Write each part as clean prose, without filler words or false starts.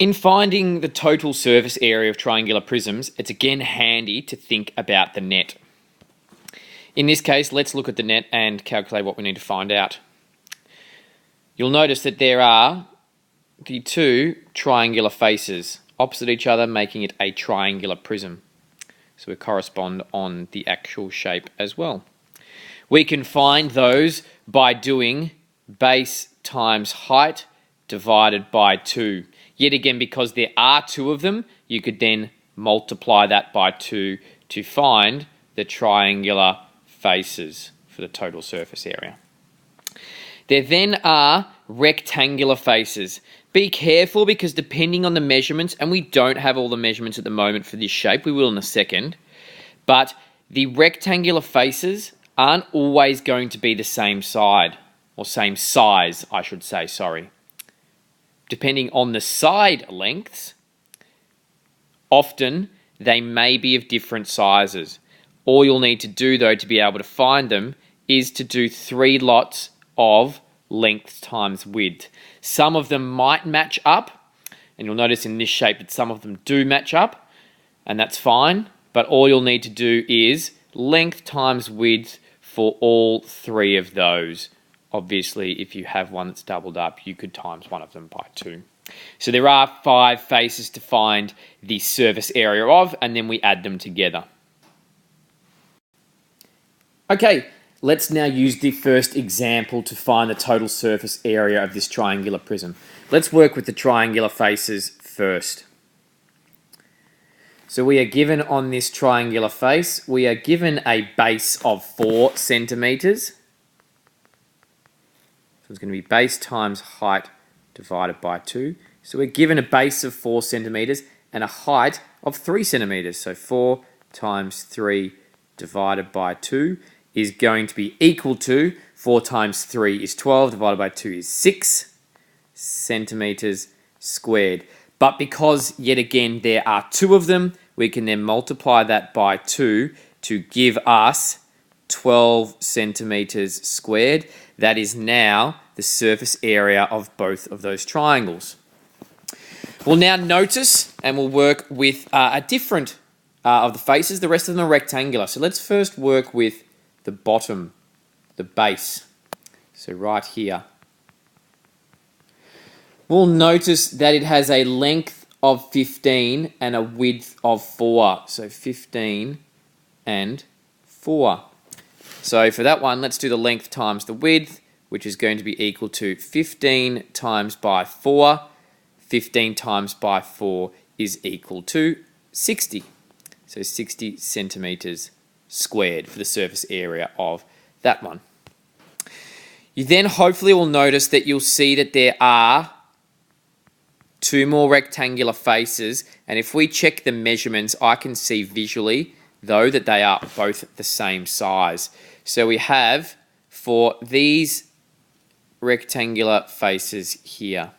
In finding the total surface area of triangular prisms, it's again handy to think about the net. In this case, let's look at the net and calculate what we need to find out. You'll notice that there are the two triangular faces opposite each other, making it a triangular prism. So we correspond on the actual shape as well. We can find those by doing base times height divided by 2. Yet again, because there are two of them, you could then multiply that by 2 to find the triangular faces for the total surface area. There then are rectangular faces. Be careful, because depending on the measurements, and we don't have all the measurements at the moment for this shape, we will in a second, but the rectangular faces aren't always going to be the same side, or same size, I should say, sorry. Depending on the side lengths, often they may be of different sizes. All you'll need to do, though, to be able to find them is to do 3 lots of length times width. Some of them might match up, and you'll notice in this shape that some of them do match up, and that's fine, but all you'll need to do is length times width for all 3 of those. Obviously, if you have one that's doubled up, you could times one of them by 2. So there are 5 faces to find the surface area of, and then we add them together. Okay, let's now use the first example to find the total surface area of this triangular prism. Let's work with the triangular faces first. So we are given on this triangular face, we are given a base of 4 centimeters. So it's going to be base times height divided by 2. So we're given a base of 4 centimeters and a height of 3 centimeters. So 4 times 3 divided by 2 is going to be equal to 4 times 3 is 12, divided by 2 is 6 centimeters squared. But because, yet again, there are 2 of them, we can then multiply that by 2 to give us 12 centimeters squared. That is now the surface area of both of those triangles. We'll now notice, and we'll work with a different of the faces. The rest of them are rectangular. So let's first work with the bottom, the base. So right here. We'll notice that it has a length of 15 and a width of 4. So 15 and 4. So for that one, let's do the length times the width, which is going to be equal to 15 times by 4. 15 times by 4 is equal to 60. So 60 centimeters squared for the surface area of that one. You then hopefully will notice that you'll see that there are 2 more rectangular faces, and if we check the measurements, I can see visually, though, that they are both the same size. So we have, for these rectangular faces here,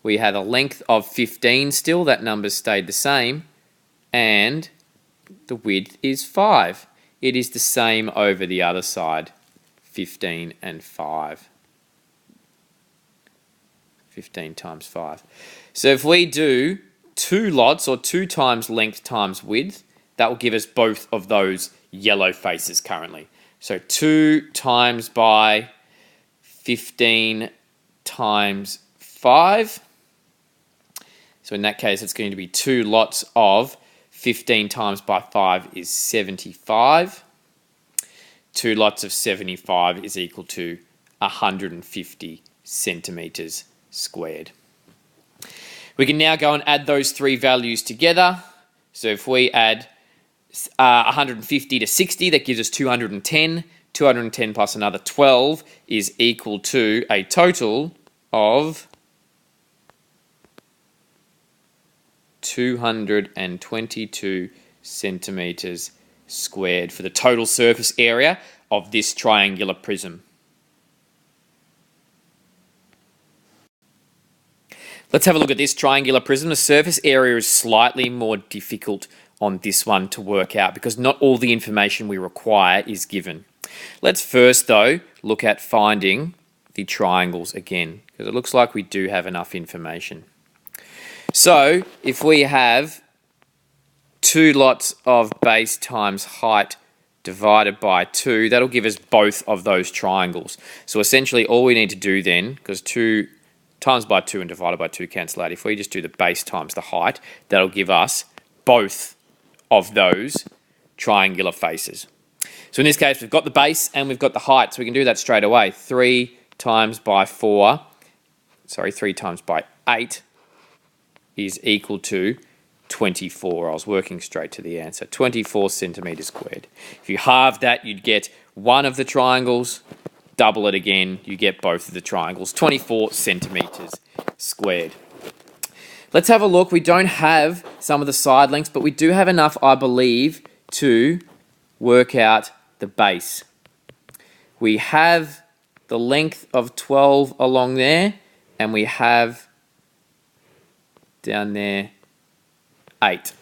we have a length of 15 still, that number stayed the same, and the width is 5. It is the same over the other side, 15 and 5. 15 times 5. So if we do 2 lots, or 2 times length times width, that will give us both of those yellow faces currently. So 2 times by 15 times 5. So in that case, it's going to be 2 lots of 15 times by 5 is 75. 2 lots of 75 is equal to 150 centimeters squared. We can now go and add those 3 values together. So if we add 150 to 60, that gives us 210. 210 plus another 12 is equal to a total of 222 centimeters squared for the total surface area of this triangular prism. Let's have a look at this triangular prism. The surface area is slightly more difficult on this one to work out because not all the information we require is given. Let's first, though, look at finding the triangles again, because it looks like we do have enough information. So if we have 2 lots of base times height divided by 2, that'll give us both of those triangles. So essentially all we need to do then, because 2 times by 2 and divided by 2 cancel out, if we just do the base times the height, that'll give us both of those triangular faces. So in this case, we've got the base and we've got the height, so we can do that straight away. 3 times by 8 is equal to 24. I was working straight to the answer. 24 centimeters squared. If you halve that, you'd get one of the triangles. Double it again, you get both of the triangles. 24 centimeters squared. Let's have a look. We don't have some of the side lengths, but we do have enough, I believe, to work out the base. We have the length of 12 along there, and we have down there 8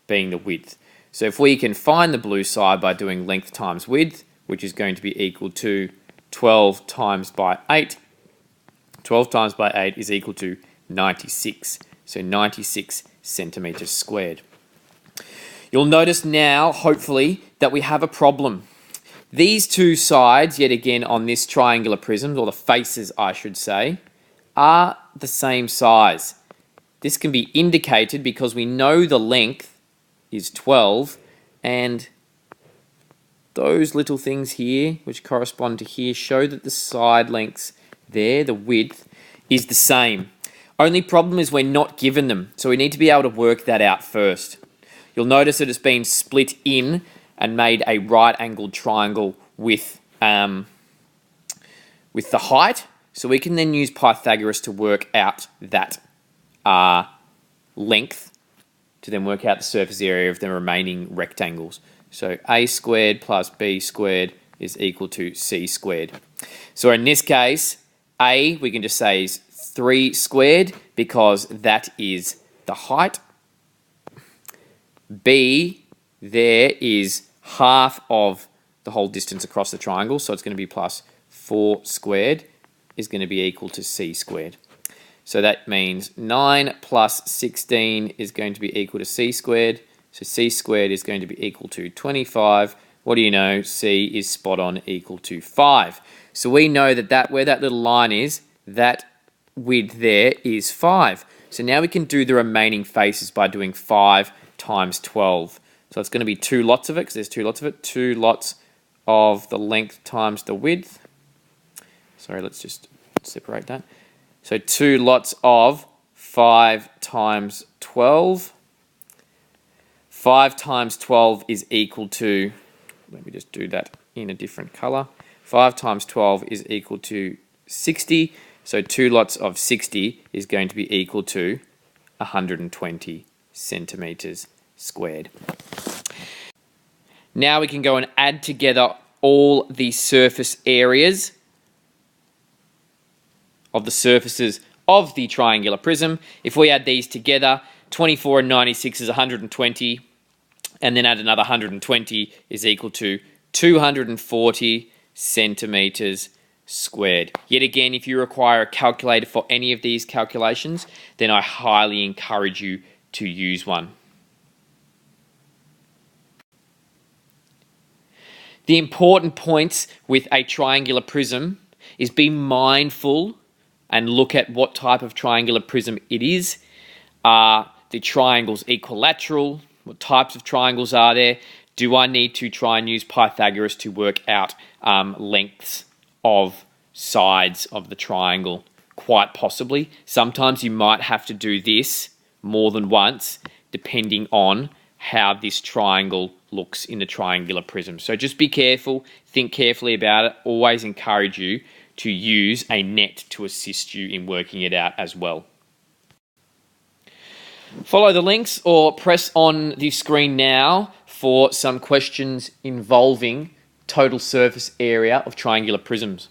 being the width. So if we can find the blue side by doing length times width, which is going to be equal to 12 times by 8, 12 times by 8 is equal to 96. So 96 centimeters squared. You'll notice now, hopefully, that we have a problem. These two sides, yet again on this triangular prism, or the faces I should say, are the same size. This can be indicated because we know the length is 12, and those little things here, which correspond to here, show that the side lengths there, the width, is the same. Only problem is we're not given them, so we need to be able to work that out first. You'll notice that it's been split in and made a right-angled triangle with the height, so we can then use Pythagoras to work out that length to then work out the surface area of the remaining rectangles. So a squared plus b squared is equal to c squared. So in this case, a we can just say is 3 squared because that is the height. B there is half of the whole distance across the triangle, so it's going to be plus 4 squared is going to be equal to c squared. So that means 9 plus 16 is going to be equal to c squared. So c squared is going to be equal to 25. What do you know? C is spot on equal to 5. So we know that where that little line is, that width there is 5. So now we can do the remaining faces by doing 5 times 12. So it's going to be 2 lots of it, because there's 2 lots of it. 2 lots of the length times the width. Sorry, let's just separate that. So 2 lots of 5 times 12. 5 times 12 is equal to, let me just do that in a different color. 5 times 12 is equal to 60. So 2 lots of 60 is going to be equal to 120 centimeters squared. Now we can go and add together all the surface areas of the surfaces of the triangular prism. If we add these together, 24 and 96 is 120, and then add another 120 is equal to 240 centimeters squared. Yet again, if you require a calculator for any of these calculations, then I highly encourage you to use one. The important points with a triangular prism is be mindful and look at what type of triangular prism it is. Are the triangles equilateral? What types of triangles are there? Do I need to try and use Pythagoras to work out lengths of sides of the triangle? Quite possibly. Sometimes you might have to do this more than once, depending on how this triangle looks in the triangular prism. So just be careful, think carefully about it. Always encourage you to use a net to assist you in working it out as well. Follow the links or press on the screen now for some questions involving total surface area of triangular prisms.